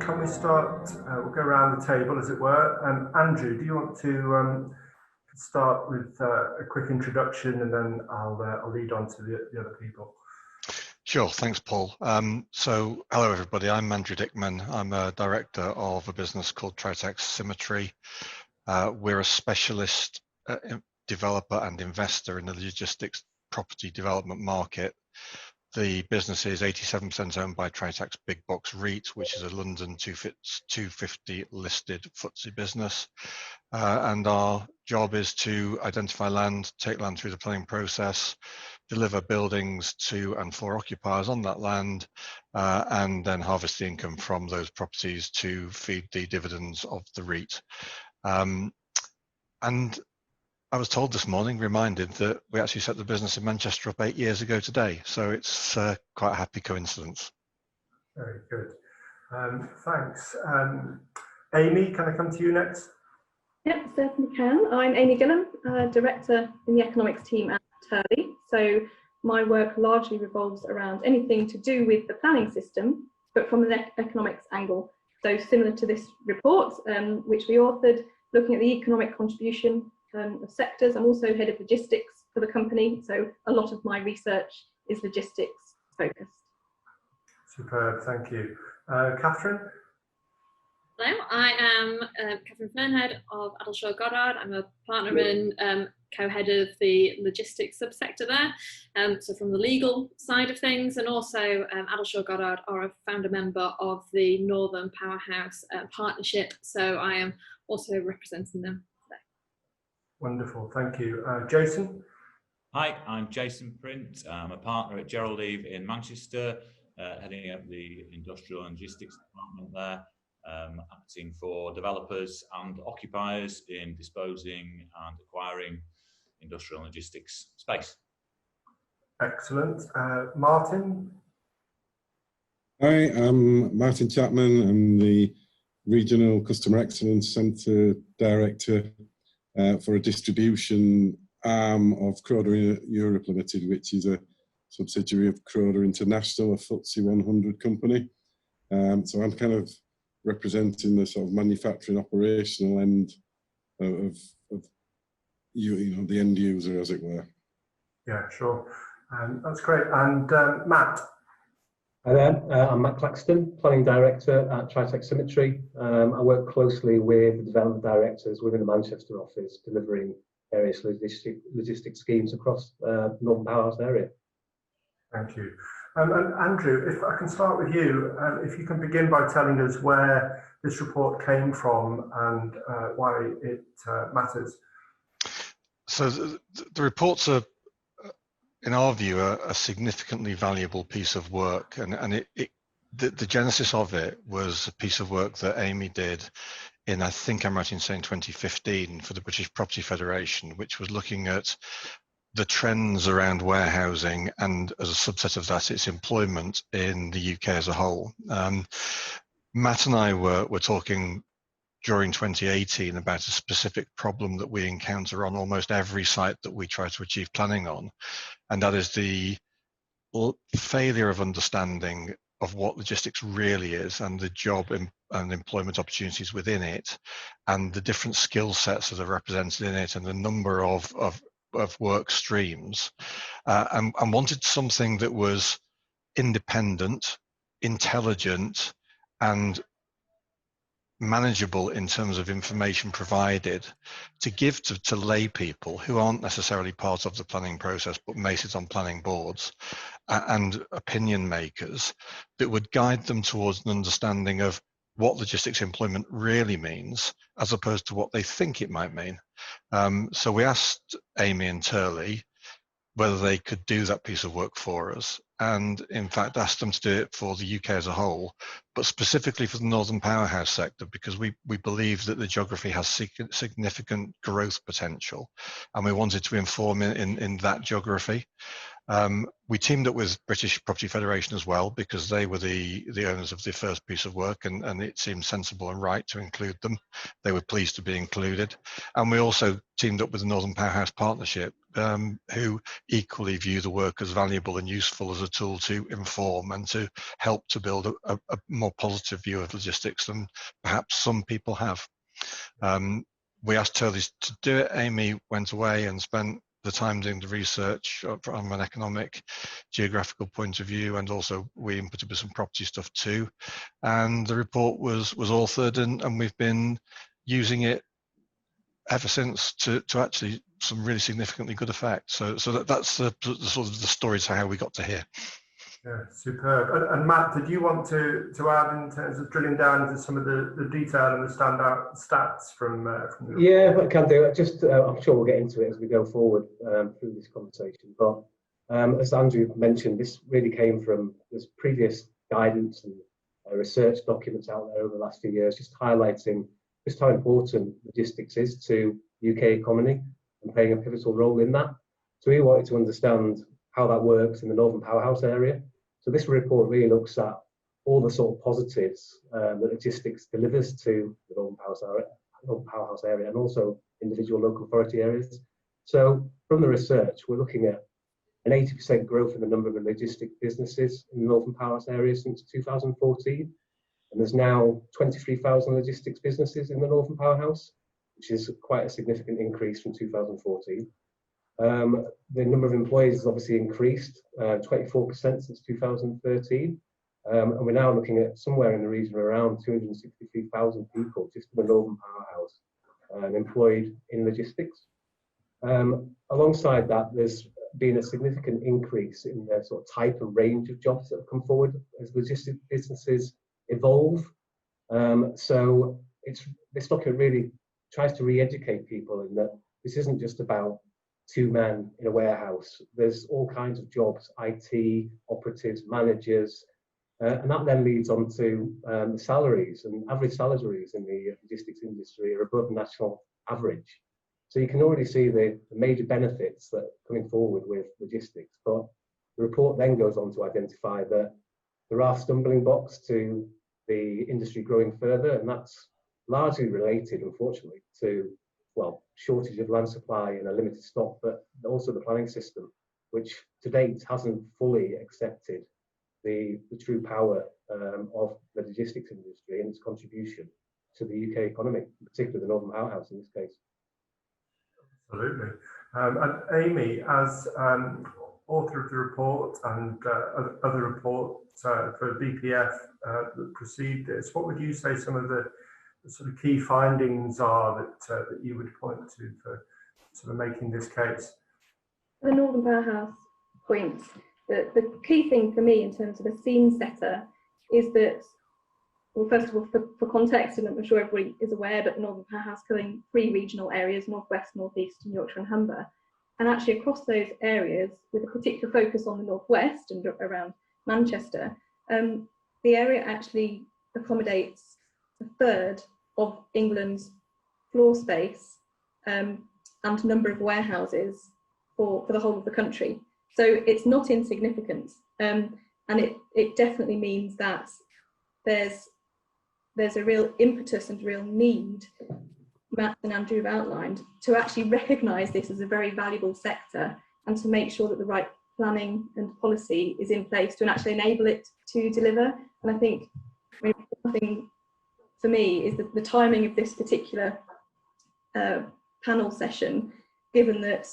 can we start? We'll go around the table, as it were. Andrew, do you want to start with a quick introduction, and then I'll lead on to the other people? Sure, thanks, Paul. So, hello everybody, I'm Andrew Dickman. I'm a director of a business called Tritax Symmetry. We're a specialist developer and investor in the logistics property development market. The business is 87% owned by Tritax Big Box REIT, which is a London 250 listed FTSE business. And our job is to identify land, take land through the planning process, deliver buildings to and for occupiers on that land, and then harvest the income from those properties to feed the dividends of the REIT. And I was told this morning, reminded that we actually set the business in Manchester up 8 years ago today. So it's quite a happy coincidence. Very good. Thanks. Amy, can I come to you next? Yep, certainly can. I'm Amy Gillam, Director in the Economics team at Turley. So my work largely revolves around anything to do with the planning system, but from an economics angle. So similar to this report, which we authored, looking at the economic contribution of sectors. I'm also head of logistics for the company, so a lot of my research is logistics focused. Superb, thank you. Catherine? Hello, I am Catherine Fernhead of Addleshaw Goddard. I'm a partner and co-head of the logistics subsector there. So from the legal side of things, and also Addleshaw Goddard are a founder member of the Northern Powerhouse partnership. So I am also representing them today. Wonderful, thank you. Jason? Hi, I'm Jason Print. I'm a partner at Gerald Eve in Manchester, heading up the industrial and logistics department there. Acting for developers and occupiers in disposing and acquiring industrial and logistics space. Excellent. Martin? Hi, I'm Martin Chapman. I'm the Regional Customer Excellence Centre Director for a distribution arm of Croda Europe Limited, which is a subsidiary of Croda International, a FTSE 100 company. So I'm kind of representing the sort of manufacturing operational end of you know, the end user, as it were. Yeah, sure. That's great. And Matt? Hi there, I'm Matt Claxton, Planning Director at Tritax Symmetry. I work closely with the development directors within the Manchester office, delivering various logistic schemes across the Northern Powerhouse area. Thank you. And Andrew, if I can start with you, if you can begin by telling us where this report came from and why it matters. So the reports are, in our view, a significantly valuable piece of work, and the genesis of it was a piece of work that Amy did in, I think I'm right in saying 2015, for the British Property Federation, which was looking at the trends around warehousing and, as a subset of that, its employment in the UK as a whole. Matt and I were talking during 2018 about a specific problem that we encounter on almost every site that we try to achieve planning on, and that is the failure of understanding of what logistics really is and the job and employment opportunities within it, and the different skill sets that are represented in it, and the number of work streams, and wanted something that was independent, intelligent, and manageable in terms of information provided to give to lay people who aren't necessarily part of the planning process but may sit on planning boards and opinion makers, that would guide them towards an understanding of what logistics employment really means as opposed to what they think it might mean. So we asked Amy and Turley whether they could do that piece of work for us, and in fact asked them to do it for the UK as a whole, but specifically for the Northern Powerhouse sector, because we believe that the geography has significant growth potential, and we wanted to inform in that geography. We teamed up with British Property Federation as well, because they were the owners of the first piece of work, and it seemed sensible and right to include them. They were pleased to be included. And we also teamed up with the Northern Powerhouse Partnership, who equally view the work as valuable and useful as a tool to inform and to help to build a more positive view of logistics than perhaps some people have. We asked Turley to do it. Amy went away and spent the time doing the research from an economic, geographical point of view, and also we inputted with some property stuff too. And the report was authored, and we've been using it ever since to actually some really significantly good effect. So that's the sort of the story to how we got to here. Yeah, superb. And Matt, did you want to add in terms of drilling down into some of the detail and the standout stats from the report? Yeah, I can do. Just, I'm sure we'll get into it as we go forward through this conversation. But as Andrew mentioned, this really came from this previous guidance and research documents out there over the last few years, just highlighting just how important logistics is to UK economy and playing a pivotal role in that. So we wanted to understand how that works in the Northern Powerhouse area. So this report really looks at all the sort of positives that logistics delivers to the Northern Powerhouse area and also individual local authority areas. So from the research, we're looking at an 80% growth in the number of logistic businesses in the Northern Powerhouse area since 2014. And there's now 23,000 logistics businesses in the Northern Powerhouse, which is quite a significant increase from 2014. The number of employees has obviously increased 24% since 2013. And we're now looking at somewhere in the region of around 263,000 people just in the Northern Powerhouse employed in logistics. Alongside that, there's been a significant increase in the sort of type and range of jobs that have come forward as logistics businesses evolve. So this document really tries to re-educate people in that this isn't just about two men in a warehouse. There's all kinds of jobs, IT, operatives, managers, and that then leads on to salaries, and average salaries in the logistics industry are above national average. So you can already see the major benefits that are coming forward with logistics. But the report then goes on to identify that there are stumbling blocks to the industry growing further, and that's largely related, unfortunately, to, well, shortage of land supply and a limited stock, but also the planning system, which to date hasn't fully accepted the true power of the logistics industry and its contribution to the UK economy, particularly the Northern Powerhouse in this case. Absolutely. And Amy, as author of the report and other reports for BPF that precede this, what would you say some of the sort of key findings are that you would point to for sort of making this case? The Northern Powerhouse point, the key thing for me in terms of a scene setter is that, well, first of all, for context, and I'm sure everybody is aware, but the Northern Powerhouse covering 3 regional areas, North West, North East and Yorkshire and Humber. And actually across those areas, with a particular focus on the North West and around Manchester, the area actually accommodates a third of England's floor space and number of warehouses for the whole of the country. So it's not insignificant, and it definitely means that there's a real impetus and real need, Matt and Andrew have outlined, to actually recognise this as a very valuable sector and to make sure that the right planning and policy is in place to actually enable it to deliver. And I think one thing for me is that the timing of this particular panel session, given that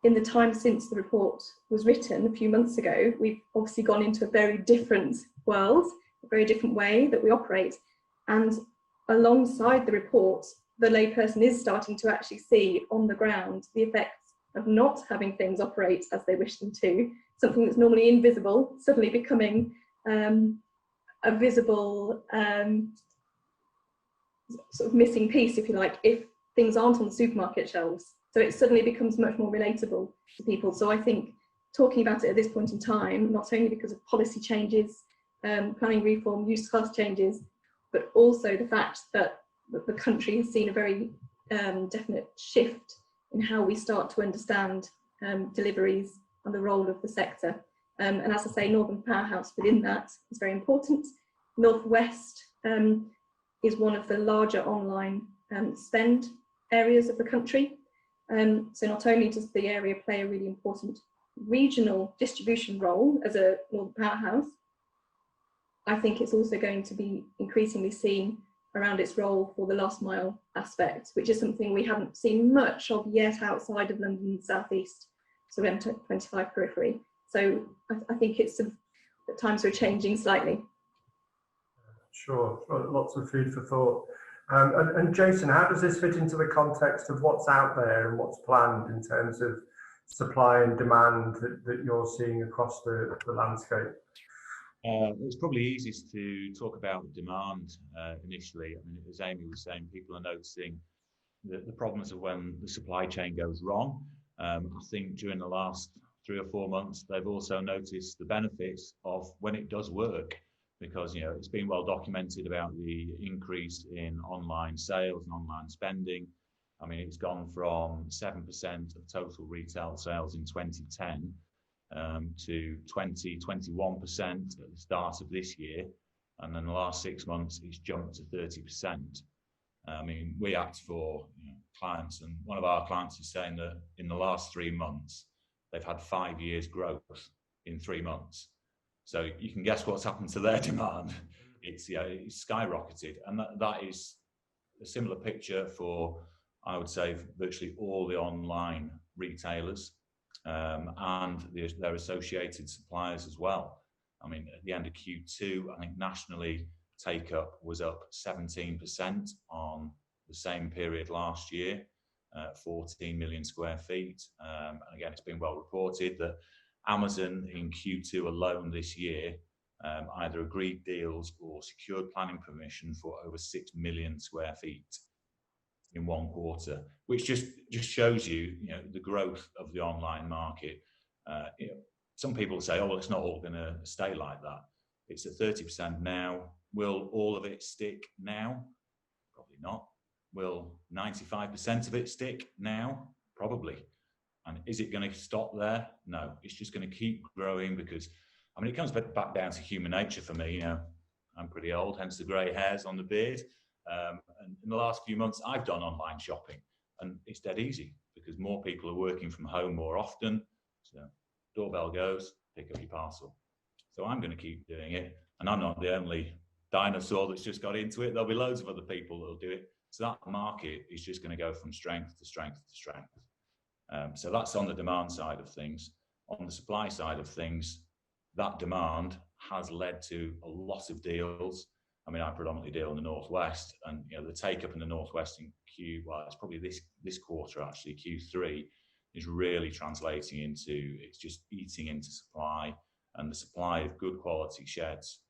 in the time since the report was written a few months ago, we've obviously gone into a very different world, a very different way that we operate. And alongside the report, the layperson is starting to actually see on the ground the effects of not having things operate as they wish them to, something that's normally invisible, suddenly becoming a visible sort of missing piece, if you like, if things aren't on the supermarket shelves. So it suddenly becomes much more relatable to people. So I think talking about it at this point in time, not only because of policy changes, planning reform, use class changes, but also the fact that the country has seen a very definite shift in how we start to understand deliveries and the role of the sector. And as I say, Northern Powerhouse within that is very important. Northwest is one of the larger online spend areas of the country. So not only does the area play a really important regional distribution role as a Northern Powerhouse, I think it's also going to be increasingly seen around its role for the last mile aspect, which is something we haven't seen much of yet outside of London South East, so M25 periphery. So I think it's that times are changing slightly. Sure, lots of food for thought. And Jason, how does this fit into the context of what's out there and what's planned in terms of supply and demand that you're seeing across the landscape? It's probably easiest to talk about demand initially. I mean, as Amy was saying, people are noticing the problems of when the supply chain goes wrong. I think during the last 3 or 4 months, they've also noticed the benefits of when it does work, because it's been well documented about the increase in online sales and online spending. I mean, it's gone from 7% of total retail sales in 2010 to 21% at the start of this year, and then the last 6 months it's jumped to 30%. I mean, we act for clients, and one of our clients is saying that in the last 3 months they've had 5 years growth in 3 months. So you can guess what's happened to their demand. It's skyrocketed, and that is a similar picture for, I would say, virtually all the online retailers and their associated suppliers as well. I mean, at the end of Q2, I think nationally take-up was up 17% on the same period last year, 14 million square feet. And again, it's been well reported that Amazon in Q2 alone this year either agreed deals or secured planning permission for over 6 million square feet in 1 quarter, which just shows you, the growth of the online market. Some people say, oh, well, it's not all going to stay like that. It's at 30% now. Will all of it stick now? Probably not. Will 95% of it stick now? Probably. And is it going to stop there? No, it's just going to keep growing, because, I mean, it comes back down to human nature for me. I'm pretty old, hence the grey hairs on the beard. And in the last few months, I've done online shopping, and it's dead easy because more people are working from home more often. So doorbell goes, pick up your parcel. So I'm going to keep doing it, and I'm not the only dinosaur that's just got into it. There'll be loads of other people that'll do it. So that market is just going to go from strength to strength to strength. So that's on the demand side of things. On the supply side of things, that demand has led to a lot of deals. I mean, I predominantly deal in the Northwest, and the take-up in the Northwest in it's probably this quarter actually, Q3, is really translating into, it's just eating into supply, and the supply of good quality sheds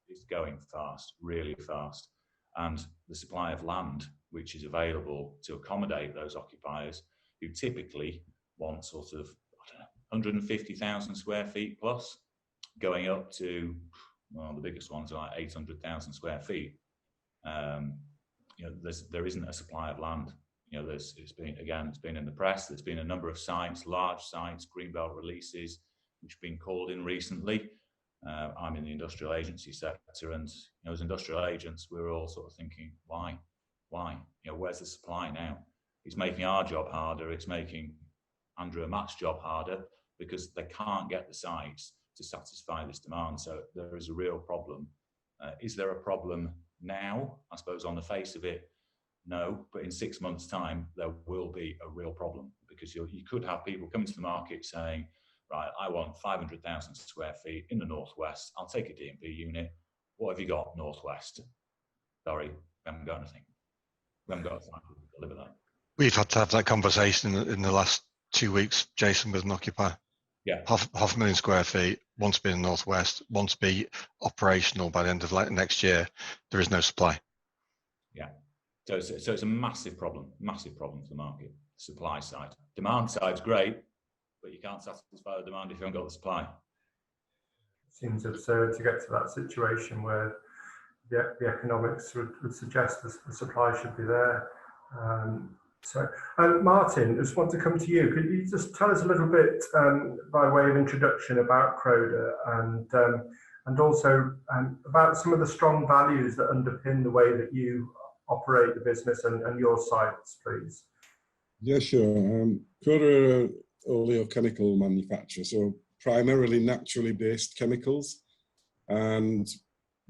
is going fast, really fast. And the supply of land, which is available to accommodate those occupiers who typically want sort of 150,000 square feet plus, going up to, well, the biggest ones are like 800,000 square feet. There isn't a supply of land. It's been in the press. There's been a number of sites, large sites, greenbelt releases, which have been called in recently. I'm in the industrial agency sector, and as industrial agents, we're all sort of thinking, why? Where's the supply now? It's making our job harder. It's making Andrew and Matt's job harder, because they can't get the sites to satisfy this demand. So there is a real problem. Is there a problem now? I suppose on the face of it, no. But in 6 months' time, there will be a real problem, because you could have people coming to the market saying, right, I want 500,000 square feet in the Northwest. I'll take a D&B unit. What have you got, Northwest? Sorry, we haven't got anything. We haven't got a site to deliver that. We've had to have that conversation in the last 2 weeks, Jason, with an occupier. Yeah. Half a million square feet, wants to be in the Northwest, wants to be operational by the end of next year. There is no supply. Yeah. So it's a massive problem for the market, supply side. Demand side's great, but you can't satisfy the demand if you haven't got the supply. It seems absurd to get to that situation where the economics would suggest the supply should be there. So, Martin, I just want to come to you. Could you just tell us a little bit by way of introduction about Croda and also about some of the strong values that underpin the way that you operate the business and your sites, please? Yeah, sure. Croda are oleochemical manufacturer, so primarily naturally based chemicals, and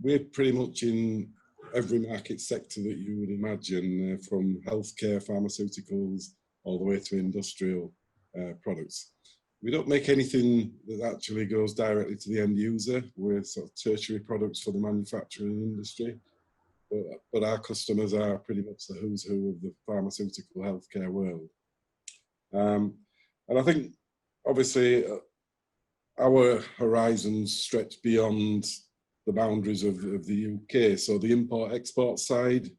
we're pretty much in every market sector that you would imagine, from healthcare, pharmaceuticals, all the way to industrial products. We don't make anything that actually goes directly to the end user. We're sort of tertiary products for the manufacturing industry, but our customers are pretty much the who's who of the pharmaceutical healthcare world. And I think, obviously, our horizons stretch beyond the boundaries of the UK. So the import-export side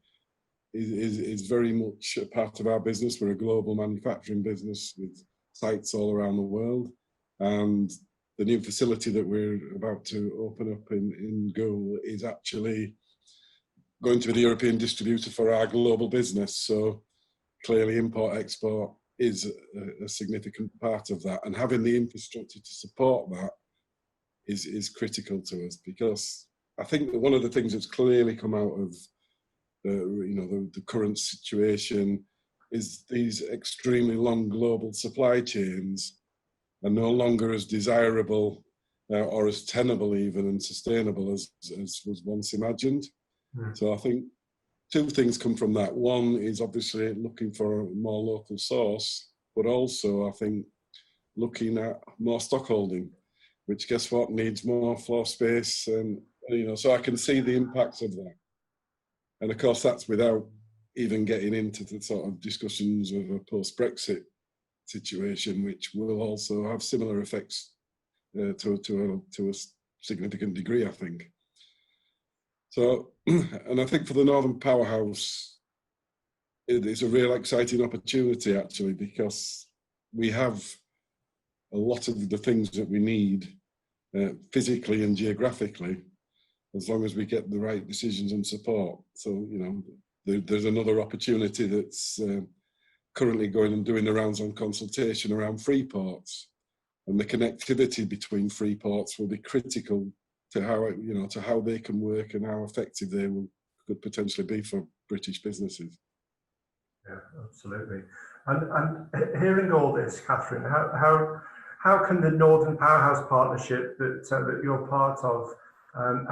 is very much a part of our business. We're a global manufacturing business with sites all around the world. And the new facility that we're about to open up in Goole is actually going to be the European distributor for our global business. So clearly import-export is a significant part of that. And having the infrastructure to support that is critical to us, because I think that one of the things that's clearly come out of the current situation is these extremely long global supply chains are no longer as desirable or as tenable even and sustainable as was once imagined. So I think two things come from that. One is obviously looking for a more local source, but also I think looking at more stockholding, which guess what, needs more floor space, and so I can see the impacts of that. And of course that's without even getting into the sort of discussions of a post-Brexit situation, which will also have similar effects to a significant degree, I think. So, and I think for the Northern Powerhouse, it's a real exciting opportunity actually, because we have a lot of the things that we need physically and geographically, as long as we get the right decisions and support. So, there's another opportunity that's currently going and doing the rounds on consultation around free ports, and the connectivity between free ports will be critical to how to how they can work and how effective they could potentially be for British businesses. Yeah, absolutely. And hearing all this, Catherine, how can the Northern Powerhouse partnership that you're part of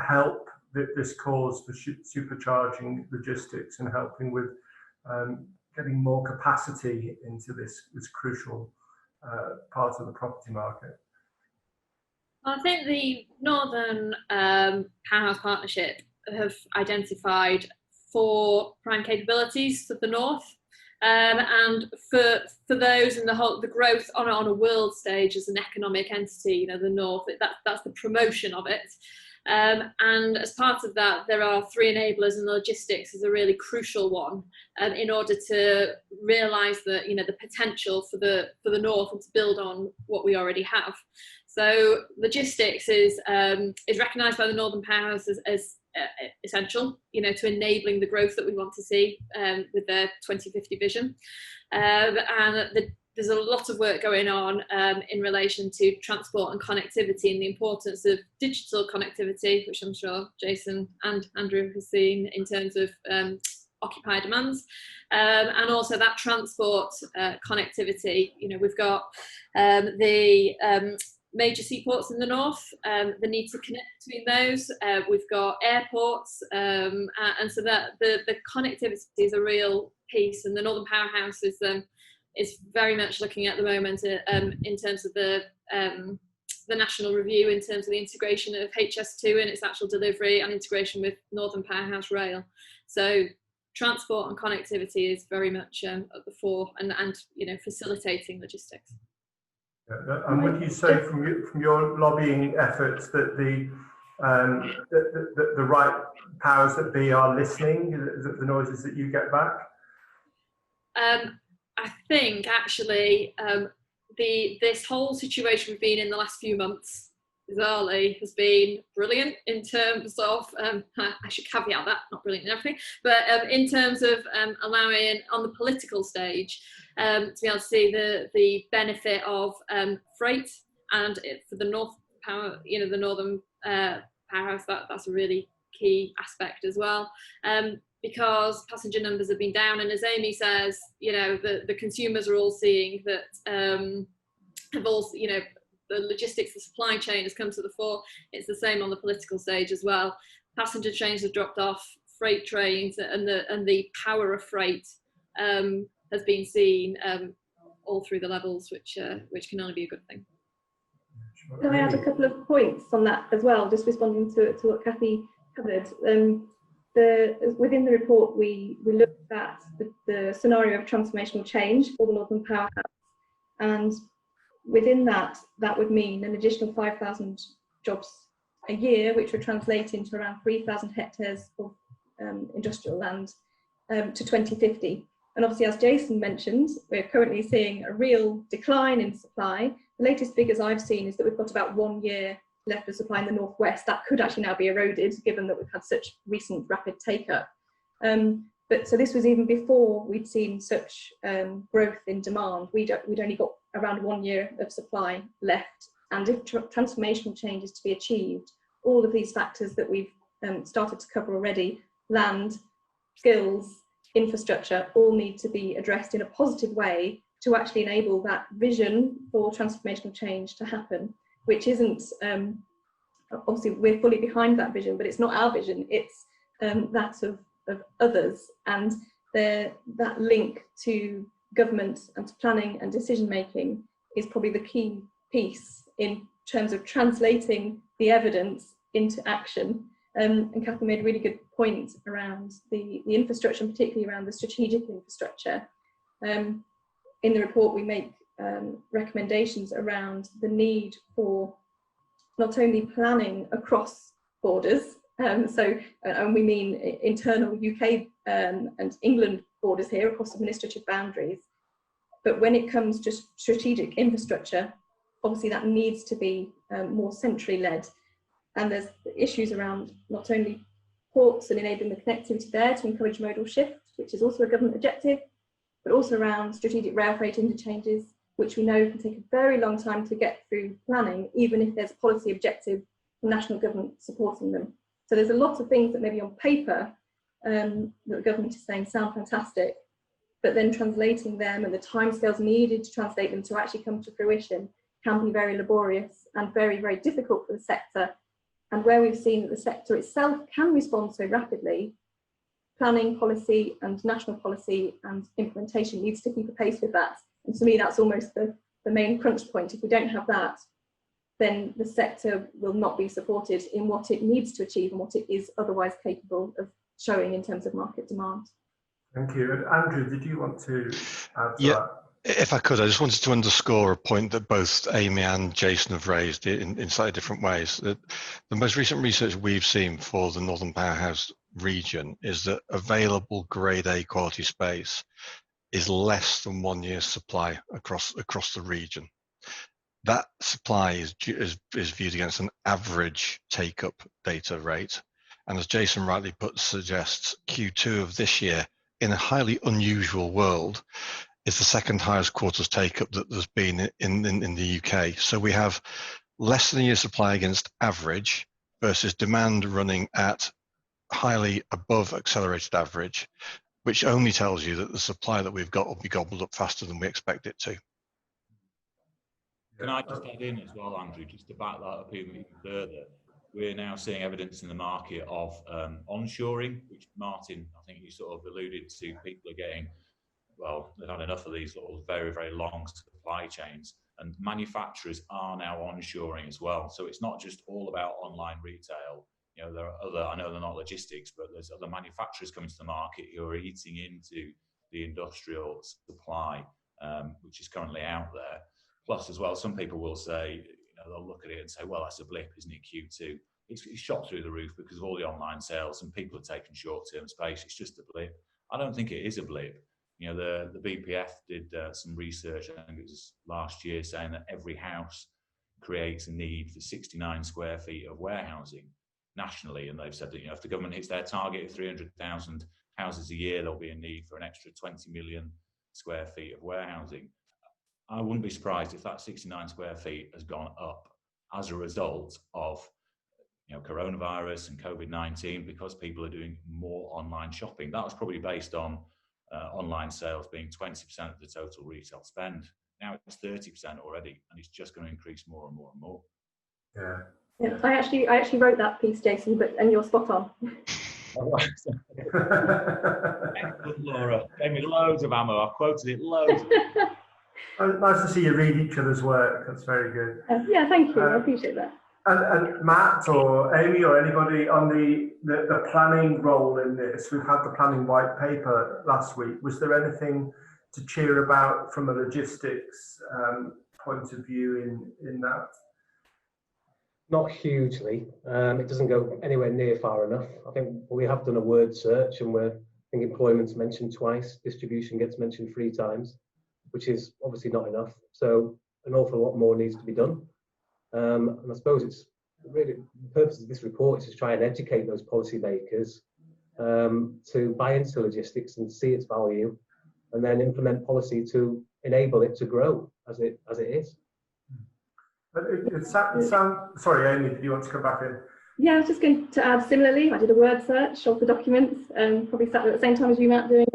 help this cause for supercharging logistics and helping with getting more capacity into this crucial part of the property market? I think the Northern Powerhouse Partnership have identified 4 prime capabilities for the North, and for those and the growth on a world stage as an economic entity, the North, that's the promotion of it. And as part of that, there are 3 enablers, and logistics is a really crucial one in order to realise that the potential for the North and to build on what we already have. So logistics is recognised by the Northern Powerhouse as essential, to enabling the growth that we want to see with their 2050 vision. And there's a lot of work going on in relation to transport and connectivity and the importance of digital connectivity, which I'm sure Jason and Andrew have seen in terms of occupier demands, and also that transport connectivity. We've got the major seaports in the north, the need to connect between those. We've got airports, and so that the connectivity is a real piece, and the Northern Powerhouse is very much looking at the moment in terms of the national review, in terms of the integration of HS2 and its actual delivery and integration with Northern Powerhouse Rail. So transport and connectivity is very much at the fore, and facilitating logistics. Yeah, and would you say from your lobbying efforts that the right powers that be are listening, the noises that you get back? I think actually this whole situation we've been in the last few months bizarrely has been brilliant in terms of, I should caveat that, not brilliant in everything, but in terms of allowing on the political stage to be able to see the benefit of freight, and for the North Power, the Northern Powerhouse, that's a really key aspect as well. Because passenger numbers have been down, and as Amy says, the consumers are all seeing that have all, the logistics, the supply chain has come to the fore. It's the same on the political stage as well. Passenger trains have dropped off, freight trains, and the power of freight has been seen all through the levels, which can only be a good thing. Can I add a couple of points on that as well, just responding to what Kathy covered? Within the report, we looked at the scenario of transformational change for the Northern Powerhouse, and within that would mean an additional 5,000 jobs a year, which would translate into around 3,000 hectares of industrial land to 2050. And obviously, as Jason mentioned, we're currently seeing a real decline in supply. The latest figures I've seen is that we've got about 1 year left of supply in the northwest. That could actually now be eroded, given that we've had such recent rapid take-up. But so this was even before we'd seen such growth in demand. We'd only got around 1 year of supply left. And if transformational change is to be achieved, all of these factors that we've started to cover already, land, skills, infrastructure, all need to be addressed in a positive way to actually enable that vision for transformational change to happen, which isn't, obviously we're fully behind that vision, but it's not our vision, it's that of others. And that link to government and to planning and decision making is probably the key piece in terms of translating the evidence into action. And Catherine made a really good point around the infrastructure, and particularly around the strategic infrastructure. In the report, we make recommendations around the need for not only planning across borders, and we mean internal UK and England borders here, across administrative boundaries, but when it comes to strategic infrastructure, obviously that needs to be more centrally led. And there's issues around not only ports and enabling the connectivity there to encourage modal shift, which is also a government objective, but also around strategic rail freight interchanges, which we know can take a very long time to get through planning, even if there's a policy objective from national government supporting them. So there's a lot of things that maybe on paper that the government is saying sound fantastic, but then translating them and the timescales needed to translate them to actually come to fruition can be very laborious and very, very difficult for the sector. And where we've seen that the sector itself can respond so rapidly, planning, policy and national policy and implementation needs to keep a pace with that. And to me, that's almost the main crunch point. If we don't have that, then the sector will not be supported in what it needs to achieve and what it is otherwise capable of showing in terms of market demand. Thank you. And Andrew, did you want to add to that? If I could, I just wanted to underscore a point that both Amy and Jason have raised in slightly different ways. That the most recent research we've seen for the Northern Powerhouse region is that available grade A quality space is less than 1 year's supply across the region. That supply is viewed against an average take-up data rate. And as Jason rightly suggests, Q2 of this year, in a highly unusual world, is the second highest quarters take-up that there's been in the UK. So we have less than a year's supply against average versus demand running at highly above accelerated average, which only tells you that the supply that we've got will be gobbled up faster than we expect it to. Can I just add in as well, Andrew, just to back that up even further? We're now seeing evidence in the market of onshoring, which Martin, I think you sort of alluded to. People are getting, well, they've had enough of these little very, very long supply chains, and manufacturers are now onshoring as well. So it's not just all about online retail. You know, there are other, I know they're not logistics, but there's other manufacturers coming to the market who are eating into the industrial supply, which is currently out there. Plus, as well, some people will say, they'll look at it and say, well, that's a blip, isn't it, Q2? It's shot through the roof because of all the online sales and people are taking short-term space. It's just a blip. I don't think it is a blip. You know, the BPF did some research, I think it was last year, saying that every house creates a need for 69 square feet of warehousing nationally. And they've said that, if the government hits their target of 300,000 houses a year, there'll be a need for an extra 20 million square feet of warehousing. I wouldn't be surprised if that 69 square feet has gone up as a result of coronavirus and COVID-19, because people are doing more online shopping. That was probably based on online sales being 20% of the total retail spend. Now it's 30% already, and it's just going to increase more and more and more. Yeah, I actually wrote that piece, Jason, and you're spot on. Excellent, Laura. Gave me loads of ammo. I've quoted it loads. Nice to see you read each other's work. That's very good. Yeah, thank you. I appreciate that. And Matt or Amy or anybody on the planning role in this, we've had the planning white paper last week. Was there anything to cheer about from a logistics point of view in that? Not hugely. It doesn't go anywhere near far enough. I think we have done a word search, and I think employment's mentioned twice, distribution gets mentioned 3 times, which is obviously not enough. So an awful lot more needs to be done. And I suppose it's really the purpose of this report is to try and educate those policymakers to buy into logistics and see its value, and then implement policy to enable it to grow as it is. Sorry, Amy, did you want to come back in? Yeah, I was just going to add similarly, I did a word search of the documents and probably sat at the same time as you, Matt, doing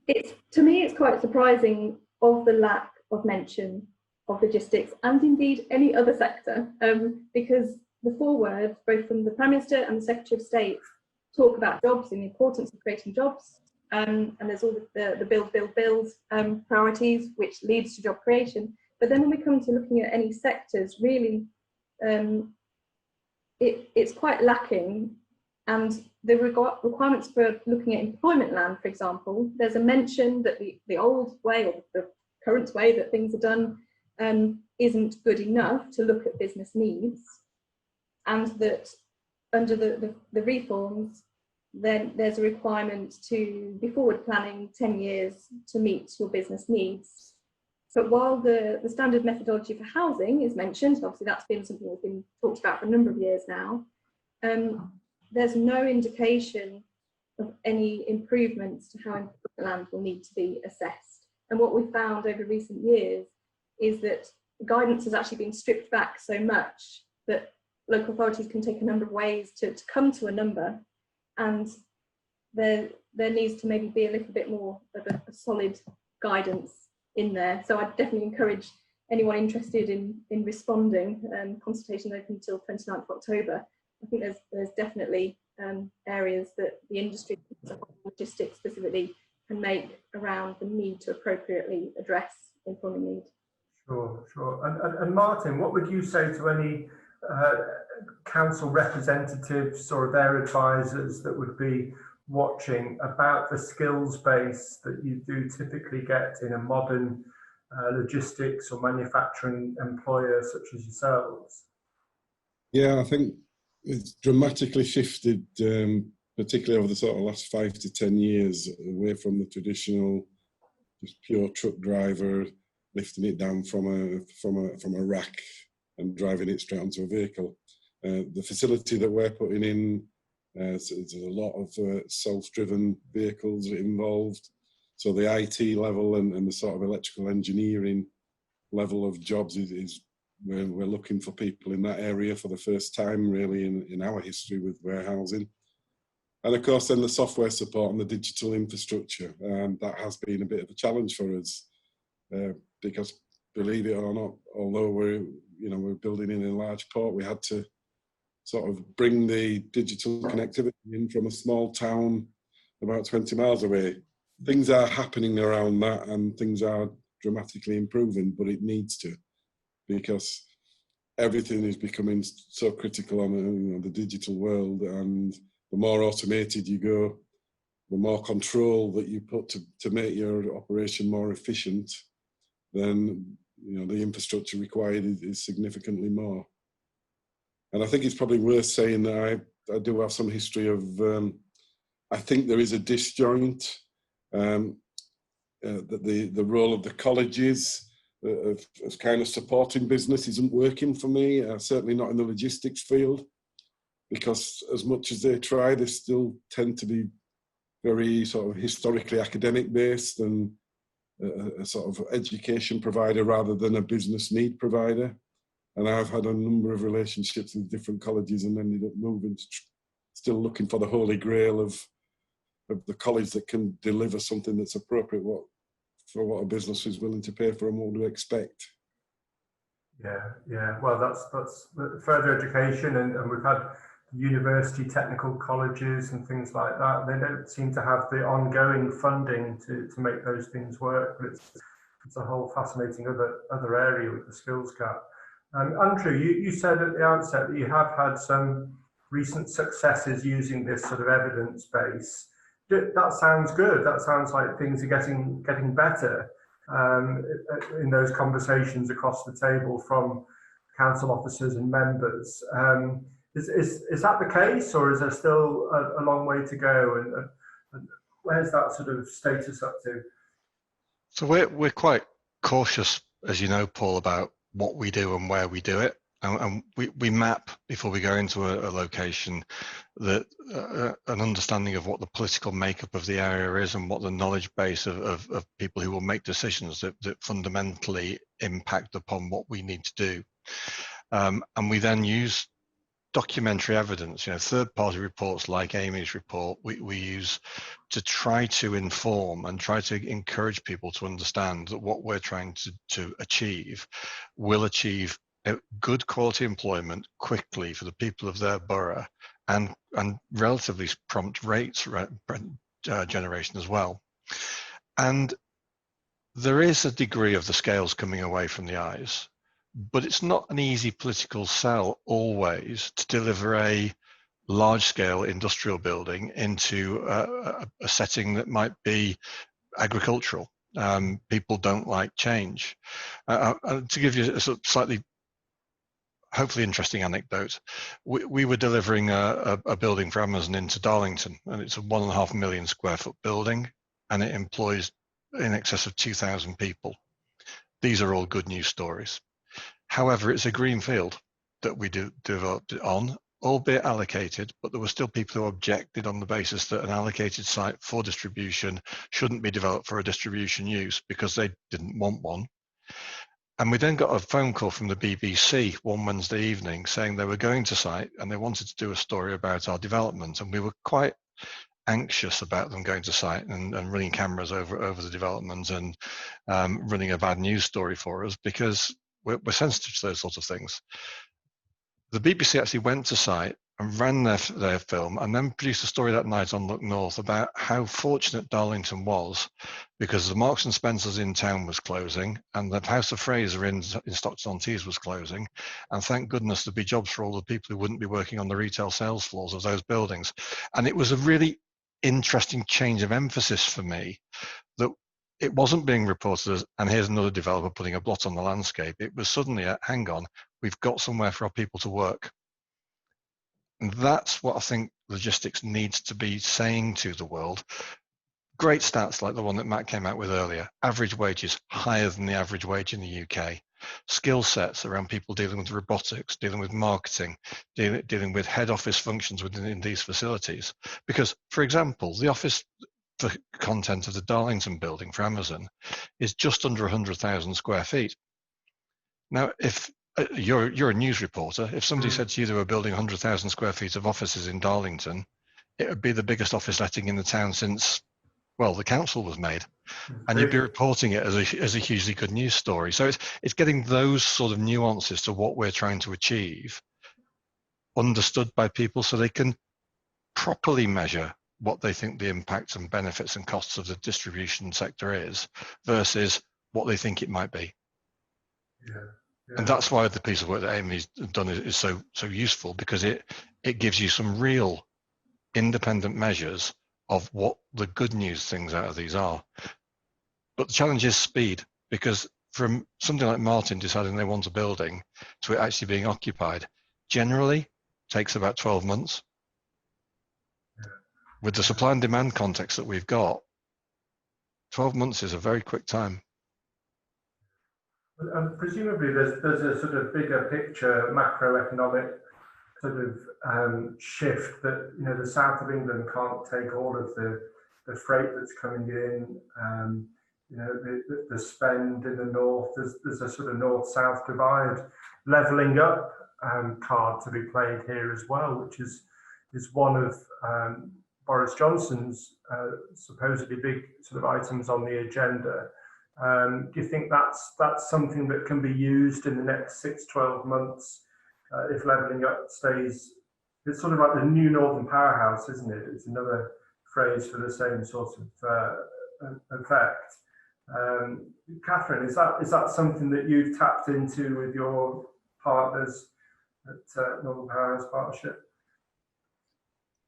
it. To me, it's quite surprising of the lack of mention of logistics and indeed any other sector, because the 4 words, both from the Prime Minister and the Secretary of State, talk about jobs and the importance of creating jobs, and there's all the build priorities, which leads to job creation. But then when we come to looking at any sectors, really, it's quite lacking. And the requirements for looking at employment land, for example, there's a mention that the old way or the current way that things are done isn't good enough to look at business needs, and that under the reforms, then there's a requirement to be forward planning 10 years to meet your business needs. But while the standard methodology for housing is mentioned, obviously that's been something that's been talked about for a number of years now, there's no indication of any improvements to how employment land will need to be assessed. And what we've found over recent years is that guidance has actually been stripped back so much that local authorities can take a number of ways to come to a number, and there needs to maybe be a little bit more of a solid guidance in there. So I'd definitely encourage anyone interested in responding. Consultation open until 29th of October. I think there's definitely areas that the industry, logistics specifically, can make around the need to appropriately address employment needs. Sure. And Martin, what would you say to any council representatives or their advisors that would be watching about the skills base that you do typically get in a modern logistics or manufacturing employer such as yourselves? Yeah, I think it's dramatically shifted, particularly over the sort of last 5 to 10 years, away from the traditional just pure truck driver lifting it down from a rack and driving it straight onto a vehicle. The facility that we're putting in, there's a lot of self-driven vehicles involved. So the IT level and the sort of electrical engineering level of jobs is we're looking for people in that area for the first time really in our history with warehousing. And of course then the software support and the digital infrastructure, that has been a bit of a challenge for us because believe it or not, although we're building in a large port, we had to sort of bring the digital connectivity in from a small town about 20 miles away. Things are happening around that and things are dramatically improving, but it needs to, because everything is becoming so critical on the digital world, and the more automated you go, the more control that you put to make your operation more efficient, then the infrastructure required is significantly more. And I think it's probably worth saying that I do have some history of, I think there is a disjoint, that the role of the colleges of kind of supporting business isn't working for me, certainly not in the logistics field, because as much as they try, they still tend to be very sort of historically academic based and a sort of education provider rather than a business need provider. And I've had a number of relationships with different colleges and ended up moving to still looking for the holy grail of the college that can deliver something that's appropriate for what a business is willing to pay for and what to expect. Yeah. Well, that's further education, and we've had university technical colleges and things like that. They don't seem to have the ongoing funding to make those things work, but it's a whole fascinating other area with the skills gap. Andrew, you said at the outset that you have had some recent successes using this sort of evidence base. That sounds good. That sounds like things are getting better in those conversations across the table from council officers and members. Is that the case, or is there still a long way to go? And where's that sort of status up to? So we're quite cautious, as you know, Paul, about what we do and where we do it. And we map before we go into a location that an understanding of what the political makeup of the area is and what the knowledge base of people who will make decisions that fundamentally impact upon what we need to do. And we then use documentary evidence, third-party reports like Amy's report, we use to try to inform and try to encourage people to understand that what we're trying to achieve will achieve good quality employment quickly for the people of their borough and relatively prompt rates generation as well. And there is a degree of the scales coming away from the eyes, but it's not an easy political sell always to deliver a large-scale industrial building into a setting that might be agricultural. People don't like change. To give you a sort of slightly, hopefully interesting anecdote, we were delivering a building for Amazon into Darlington, and it's a 1.5 million square foot building, and it employs in excess of 2,000 people. These are all good news stories. However, it's a green field that we developed it on, albeit allocated, but there were still people who objected on the basis that an allocated site for distribution shouldn't be developed for a distribution use because they didn't want one. And we then got a phone call from the BBC one Wednesday evening saying they were going to site and they wanted to do a story about our development. And we were quite anxious about them going to site and running cameras over the development and running a bad news story for us, because we're sensitive to those sorts of things. The BBC actually went to site and ran their film and then produced a story that night on Look North about how fortunate Darlington was because the Marks and Spencer's in town was closing and the House of Fraser in Stockton-on-Tees was closing, and thank goodness there'd be jobs for all the people who wouldn't be working on the retail sales floors of those buildings. And it was a really interesting change of emphasis for me that it wasn't being reported as, and here's another developer putting a blot on the landscape. It was suddenly, hang on, we've got somewhere for our people to work. And that's what I think logistics needs to be saying to the world. Great stats like the one that Matt came out with earlier. Average wages higher than the average wage in the UK. Skill sets around people dealing with robotics, dealing with marketing, dealing with head office functions within these facilities. Because, for example, the office for content of the Darlington building for Amazon is just under 100,000 square feet. Now, if you're a news reporter, if somebody said to you they were building 100,000 square feet of offices in Darlington, it would be the biggest office letting in the town since, well, the council was made, and you'd be reporting it as a hugely good news story. So it's getting those sort of nuances to what we're trying to achieve understood by people so they can properly measure what they think the impacts and benefits and costs of the distribution sector is versus what they think it might be. Yeah. And that's why the piece of work that Amy's done is so useful, because it gives you some real independent measures of what the good news things out of these are. But the challenge is speed, because from something like Martin deciding they want a building to it actually being occupied, generally takes about 12 months. With the supply and demand context that we've got, 12 months is a very quick time. And presumably there's a sort of bigger picture macroeconomic sort of shift that, you know, the south of England can't take all of the freight that's coming in. You know, the spend in the north, there's a sort of north-south divide. Levelling up card to be played here as well, which is one of Boris Johnson's supposedly big sort of items on the agenda. Do you think that's something that can be used in the next 6-12 months if levelling up stays? It's sort of like the new Northern Powerhouse, isn't it? It's another phrase for the same sort of effect. Catherine, is that something that you've tapped into with your partners at Northern Powerhouse Partnership?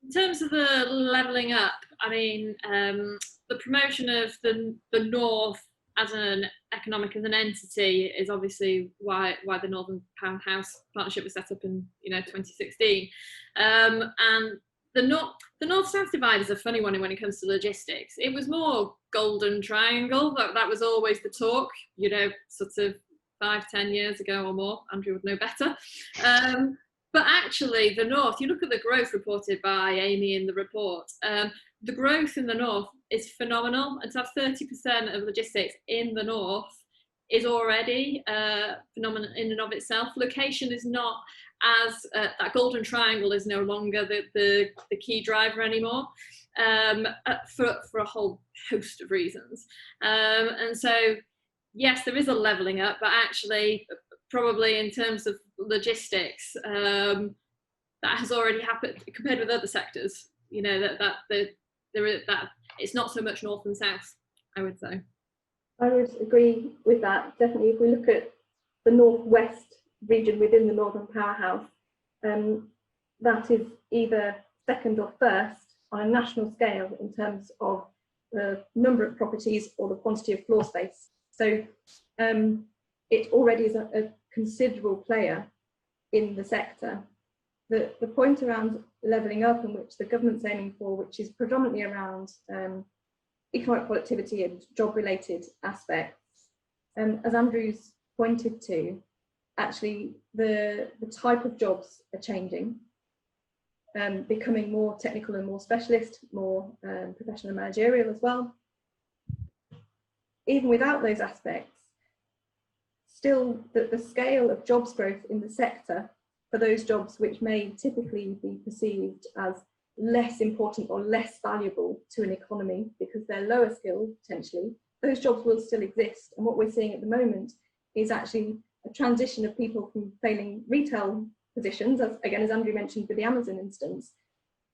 In terms of the levelling up, I mean, the promotion of the North as an as an entity is obviously why the Northern Powerhouse Partnership was set up in 2016, and the North-South divide is a funny one when it comes to logistics. It was more golden triangle, that was always the talk, sort of 5-10 years ago or more. Andrew would know better. But actually the North, you look at the growth reported by Amy in the report, the growth in the North is phenomenal, and to have 30% of logistics in the North is already phenomenal in and of itself. Location is not as, that golden triangle is no longer the key driver anymore, for a whole host of reasons. And so, yes, there is a levelling up, but actually, probably in terms of logistics, that has already happened compared with other sectors. That it's not so much north and south, I would say. I would agree with that. Definitely, if we look at the northwest region within the Northern Powerhouse, that is either second or first on a national scale in terms of the number of properties or the quantity of floor space. So it already is a considerable player in the sector. The point around levelling up, and which the government's aiming for, which is predominantly around economic productivity and job-related aspects, as Andrew's pointed to, actually the type of jobs are changing, becoming more technical and more specialist, more professional and managerial as well. Even without those aspects, still the scale of jobs growth in the sector for those jobs which may typically be perceived as less important or less valuable to an economy because they're lower skilled potentially, those jobs will still exist. And what we're seeing at the moment is actually a transition of people from failing retail positions, as Andrew mentioned with the Amazon instance,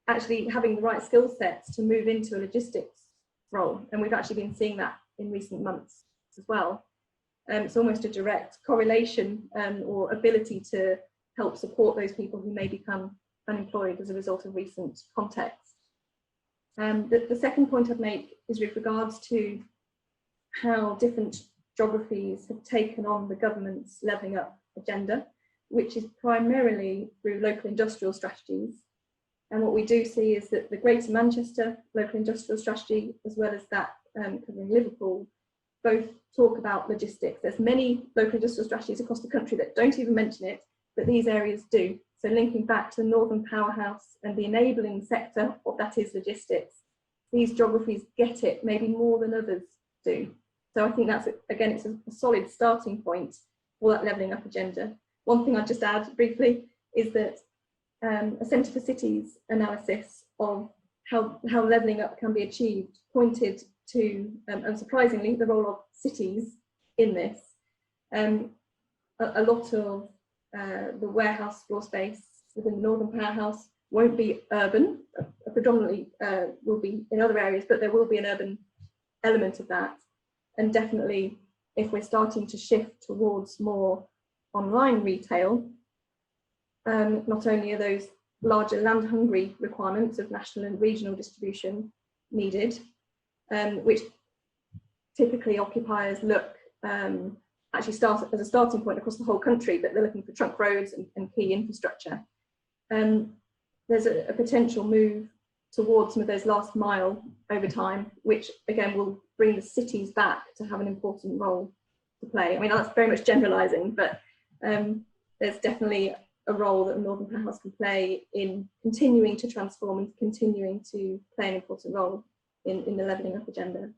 actually having the right skill sets to move into a logistics role. And we've actually been seeing that in recent months as well. It's almost a direct correlation or ability to help support those people who may become unemployed as a result of recent context. The second point I'd make is with regards to how different geographies have taken on the government's levelling up agenda, which is primarily through local industrial strategies. And what we do see is that the Greater Manchester local industrial strategy, as well as that covering Liverpool, both talk about logistics. There's many local industrial strategies across the country that don't even mention it, but these areas do. So linking back to the Northern Powerhouse and the enabling sector, what that is logistics, these geographies get it maybe more than others do. So I think that's, again, it's a solid starting point for that levelling up agenda. One thing I'd just add briefly is that a Centre for Cities analysis of how levelling up can be achieved pointed to, unsurprisingly, the role of cities in this. A lot of the warehouse floor space within the Northern Powerhouse won't be urban, predominantly will be in other areas, but there will be an urban element of that. And definitely, if we're starting to shift towards more online retail, not only are those larger land-hungry requirements of national and regional distribution needed, which typically occupiers look actually start as a starting point across the whole country, but they're looking for trunk roads and key infrastructure. There's a potential move towards some of those last mile over time, which again will bring the cities back to have an important role to play. I mean, that's very much generalising, but there's definitely a role that Northern Powerhouse can play in continuing to transform and continuing to play an important role in the levelling up agenda.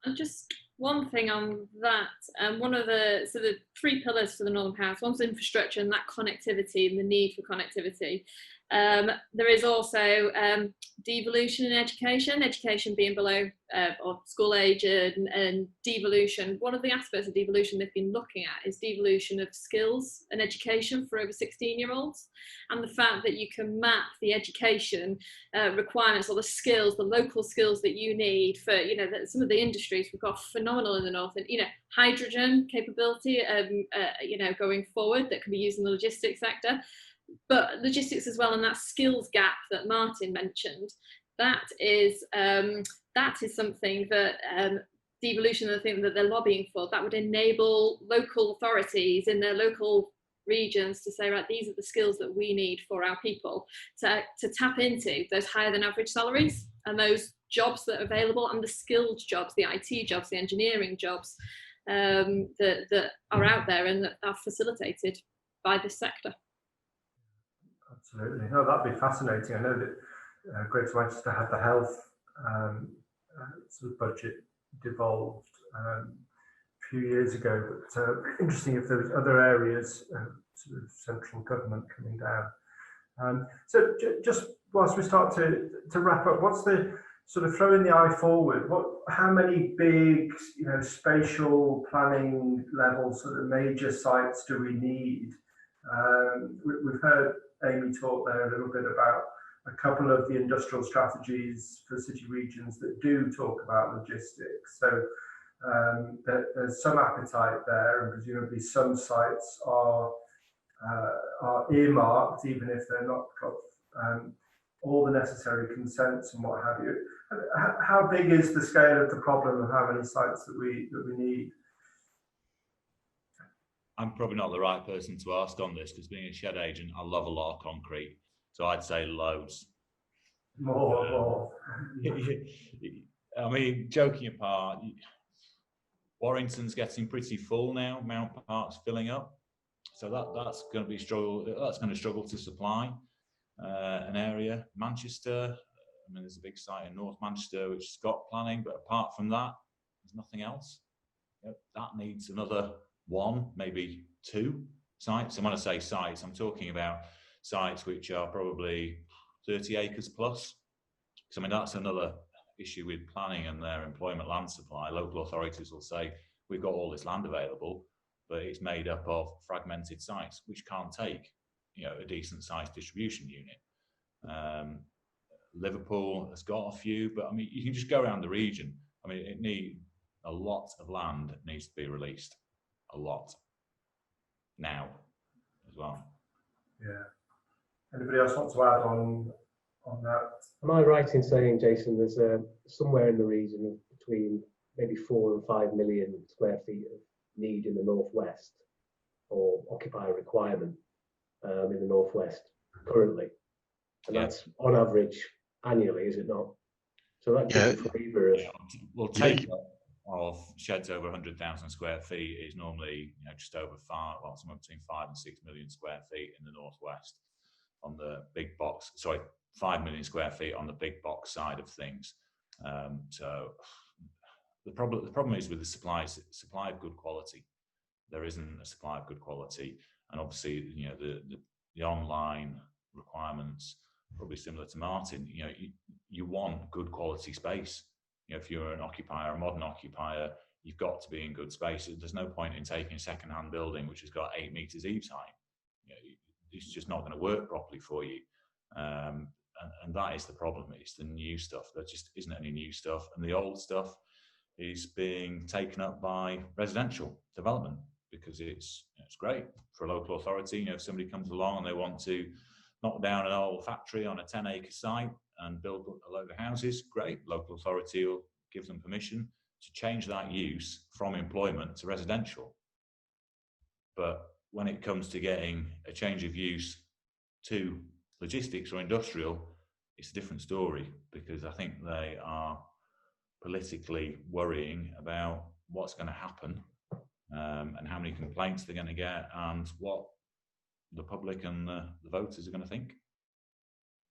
And just one thing on that, one of the three pillars for the Northern Powerhouse, one's infrastructure and that connectivity and the need for connectivity. There is also devolution in education being below or school age and devolution. One of the aspects of devolution they've been looking at is devolution of skills and education for over 16-year-olds, and the fact that you can map the education requirements or the skills, the local skills that you need for, you know, some of the industries we've got phenomenal in the north, and, you know, hydrogen capability, you know, going forward that can be used in the logistics sector. But logistics as well, and that skills gap that Martin mentioned, that is something that devolution, the thing that they're lobbying for, that would enable local authorities in their local regions to say, right, these are the skills that we need for our people to tap into those higher than average salaries and those jobs that are available, and the skilled jobs, the IT jobs, the engineering jobs that are out there and that are facilitated by this sector. Absolutely. No, that'd be fascinating. I know that Greater Manchester had the health sort of budget devolved a few years ago, but interesting if there's other areas, sort of central government coming down. So just whilst we start to wrap up, what's the sort of throwing the eye forward? How many big, you know, spatial planning level sort of major sites do we need? We've heard Amy talk there a little bit about a couple of the industrial strategies for city regions that do talk about logistics. So there's some appetite there, and presumably some sites are earmarked, even if they're not got all the necessary consents and what have you. How big is the scale of the problem of how many sites that we need? I'm probably not the right person to ask on this, because being a shed agent, I love a lot of concrete. So I'd say loads. More. I mean, joking apart, Warrington's getting pretty full now. Mount Park's filling up, so that's going to be struggle. That's going to struggle to supply an area. Manchester, I mean, there's a big site in North Manchester which has got planning, but apart from that, there's nothing else. That needs another one, maybe two sites. And when I say sites, I'm talking about sites which are probably 30 acres plus. So I mean, that's another issue with planning and their employment land supply. Local authorities will say, we've got all this land available, but it's made up of fragmented sites, which can't take, you know, a decent sized distribution unit. Liverpool has got a few, but I mean, you can just go around the region. I mean, it needs a lot of land needs to be released. A lot now as well. Yeah. Anybody else want to add on that? Am I right in saying, Jason, there's somewhere in the region of between maybe 4 and 5 million square feet of need in the northwest, or occupier requirement in the northwest currently, and that's on average annually, is it not? So that gives you a flavour of. We'll take of sheds over 100,000 square feet is normally, you know, just over somewhere between 5 and 6 million square feet in the northwest on the big box. Sorry, 5 million square feet on the big box side of things. So the problem is with the supply of good quality. There isn't a supply of good quality, and obviously, you know, the online requirements probably similar to Martin. You know, you want good quality space. You know, if you're an occupier, a modern occupier, you've got to be in good space. There's no point in taking a second-hand building which has got 8 meters eaves height. You know, it's just not going to work properly for you. And that is the problem. It's the new stuff. There just isn't any new stuff, and the old stuff is being taken up by residential development because it's great for a local authority. You know, if somebody comes along and they want to knock down an old factory on a 10-acre site and build a load of houses, great. Local authority will give them permission to change that use from employment to residential. But when it comes to getting a change of use to logistics or industrial, it's a different story, because I think they are politically worrying about what's going to happen and how many complaints they're going to get, and what the public and the voters are going to think.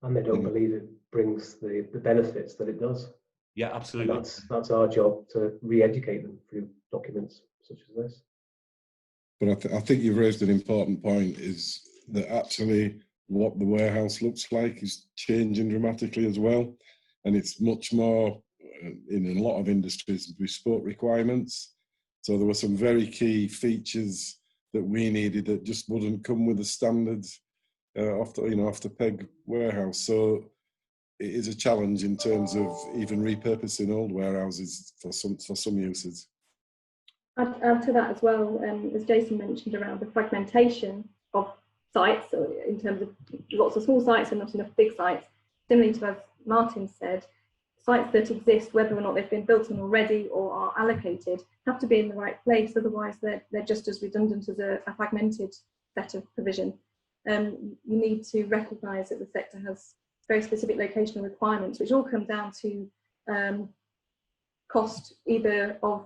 And they don't believe it brings the benefits that it does. Yeah, absolutely. And that's our job, to re-educate them through documents such as this. But I think you've raised an important point, is that actually what the warehouse looks like is changing dramatically as well. And it's much more, in a lot of industries, bespoke requirements. So there were some very key features that we needed that just wouldn't come with the standards off the peg warehouse. So it is a challenge in terms of even repurposing old warehouses for some uses. I'd add to that as well, as Jason mentioned, around the fragmentation of sites, in terms of lots of small sites and not enough big sites. Similarly to as Martin said, sites that exist, whether or not they've been built on already or are allocated, have to be in the right place. Otherwise, they're just as redundant as a fragmented set of provision. You need to recognise that the sector has very specific locational requirements, which all come down to cost, either of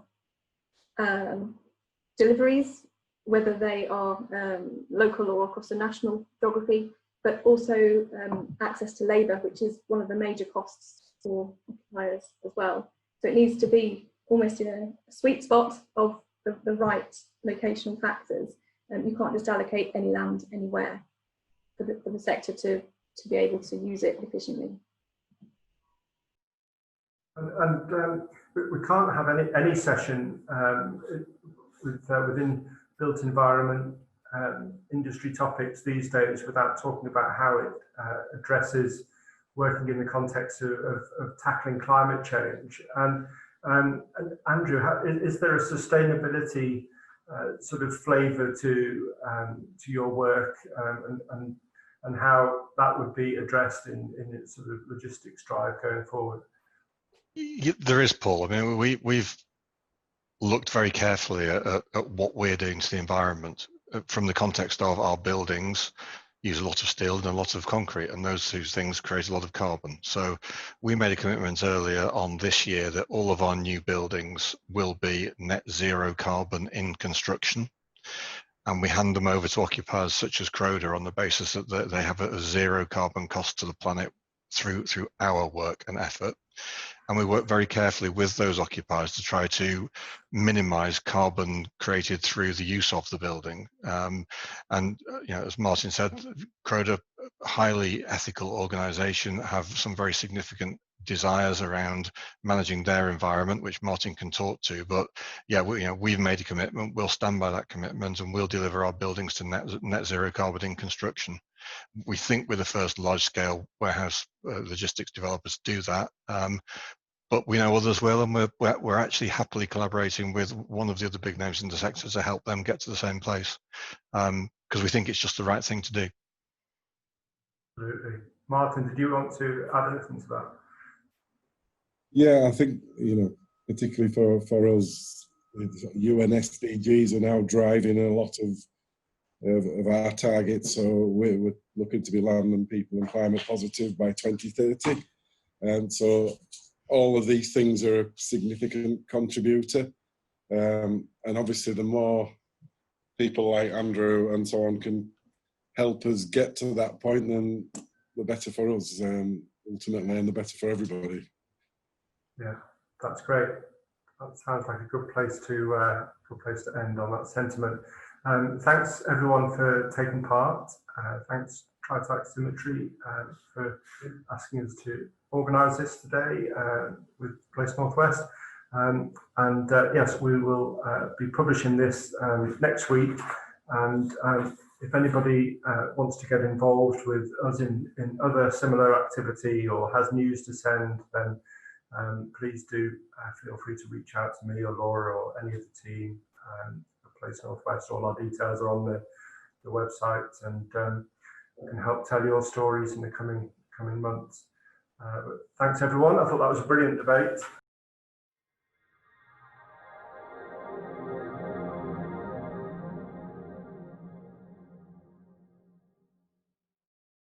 deliveries, whether they are local or across a national geography, but also access to labour, which is one of the major costs for occupiers as well. So it needs to be almost in a sweet spot of the right locational factors. You can't just allocate any land anywhere for the sector to be able to use it efficiently. And we can't have any session within built environment industry topics these days without talking about how it addresses working in the context of tackling climate change. And Andrew, is there a sustainability sort of flavour to your work, and how that would be addressed in its sort of logistics drive going forward? There is, Paul. I mean, we've looked very carefully at what we're doing to the environment from the context of our buildings use a lot of steel and a lot of concrete, and those two things create a lot of carbon. So we made a commitment earlier on this year that all of our new buildings will be net zero carbon in construction, and we hand them over to occupiers such as Croda on the basis that they have a zero carbon cost to the planet through our work and effort. And we work very carefully with those occupiers to try to minimize carbon created through the use of the building. And as Martin said, Croda, highly ethical organization, have some very significant desires around managing their environment, which Martin can talk to. But yeah, we've made a commitment. We'll stand by that commitment, and we'll deliver our buildings to net zero carbon in construction. We think we're the first large-scale warehouse logistics developers to do that, but we know others will, and we're actually happily collaborating with one of the other big names in the sector to help them get to the same place, because we think it's just the right thing to do. Absolutely. Martin, did you want to add anything to that? Yeah, I think, particularly for us, UN SDGs are now driving a lot of our targets. So we're looking to be land and people and climate positive by 2030. And so all of these things are a significant contributor. And obviously the more people like Andrew and so on can help us get to that point, then the better for us, ultimately, and the better for everybody. Yeah, that's great. That sounds like a good place to end on that sentiment. Thanks everyone for taking part. Thanks Tritax Symmetry for asking us to organise this today with Place Northwest. Yes, we will be publishing this next week. And if anybody wants to get involved with us in other similar activity or has news to send, then please do feel free to reach out to me or Laura or any of the team. Place Northwest, all our details are on the website, and can help tell your stories in the coming months. But thanks everyone. I thought that was a brilliant debate.